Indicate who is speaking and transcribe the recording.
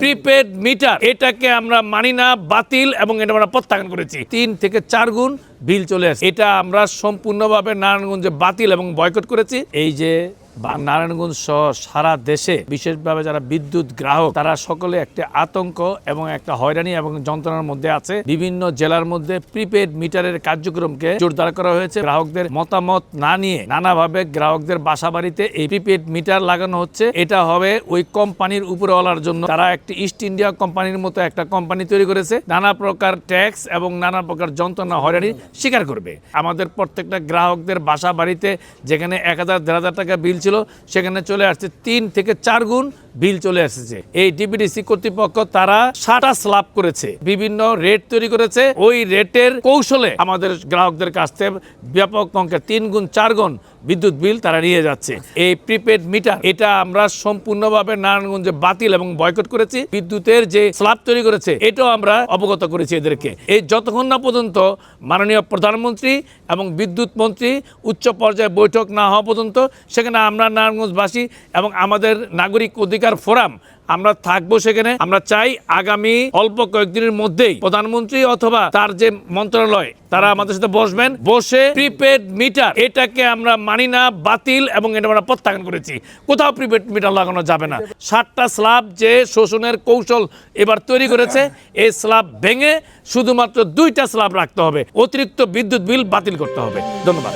Speaker 1: Prepaid metre এটাকে আমরা মানি না, বাতিল, এবং এটা আমরা প্রত্যাখ্যান করেছি। 3 থেকে 4 গুণ বিল চলে আসে। এটা আমরা সম্পূর্ণভাবে নারায়ণগঞ্জে বাতিল এবং বয়কট করেছি। এই যে নারায়ণগঞ্জ সহ সারা দেশে বিশেষভাবে যারা বিদ্যুৎ গ্রাহক তারা সকলে একটা আতঙ্ক এবং একটা হয়রানি এবং যন্ত্রণার মধ্যে আছে। বিভিন্ন জেলার মধ্যে প্রিপেড মিটারের কার্যক্রমকে জোরদার করা হয়েছে। গ্রাহকদের মতামত না নিয়ে নানাভাবে গ্রাহকদের বাসা বাড়িতে এই প্রিপেড মিটার লাগানো হচ্ছে। এটা হবে ওই কোম্পানির উপরওয়ালার জন্য। তারা একটি ইস্ট ইন্ডিয়া কোম্পানির মতো একটা কোম্পানি তৈরি করেছে, নানা প্রকার ট্যাক্স এবং নানা প্রকার যন্ত্রণা হয়রানি স্বীকার করবে। আমাদের প্রত্যেকটা গ্রাহকদের বাসা বাড়িতে যেখানে 1000-1500 টাকা বিল ছিল সেখানে চলে আসছে 3 থেকে 4 গুণ বিল চলে এসেছে। এই ডিপিডিসি কর্তৃপক্ষ তারা 7টা স্ল্যাব করেছে, বিভিন্ন রেট তৈরি করেছে। ওই রেটের কৌশলে আমাদের গ্রাহকদের কাছ থেকে ব্যাপক অঙ্কের 3 গুণ 4 গুণ বিদ্যুৎ বিল তারা নিয়ে যাচ্ছে। এই প্রিপেড মিটার এটা আমরা সম্পূর্ণভাবে নারায়ণগঞ্জে বাতিল এবং বয়কট করেছি। বিদ্যুতের যে স্ল্যাব তৈরি করেছে এটাও আমরা অবগত করেছি এদেরকে। এই যতক্ষণ না পর্যন্ত মাননীয় প্রধানমন্ত্রী এবং বিদ্যুৎ মন্ত্রী উচ্চ পর্যায়ে বৈঠক না হওয়া পর্যন্ত সেখানে আমরা নারায়ণগঞ্জবাসী এবং আমাদের নাগরিক অধিকার ফোরাম আমরা থাকবো সেখানে। আমরা চাই আগামী অল্প কয়েকদিনের মধ্যেই প্রধানমন্ত্রী অথবা তার যে মন্ত্রণালয় তারা আমাদের সাথে বসবেন, বসে প্রিপেড মিটার এটাকে আমরা মানি না, বাতিল, এবং এটা আমরা প্রত্যাখ্যান করেছি। কোথাও প্রিপেড মিটার লাগানো যাবে না। 7টা স্ল্যাব যে শোষণের কৌশল এবার তৈরি করেছে, এই স্ল্যাব ভেঙে শুধুমাত্র 2টা স্ল্যাব রাখতে হবে। অতিরিক্ত বিদ্যুৎ বিল বাতিল করতে হবে। ধন্যবাদ।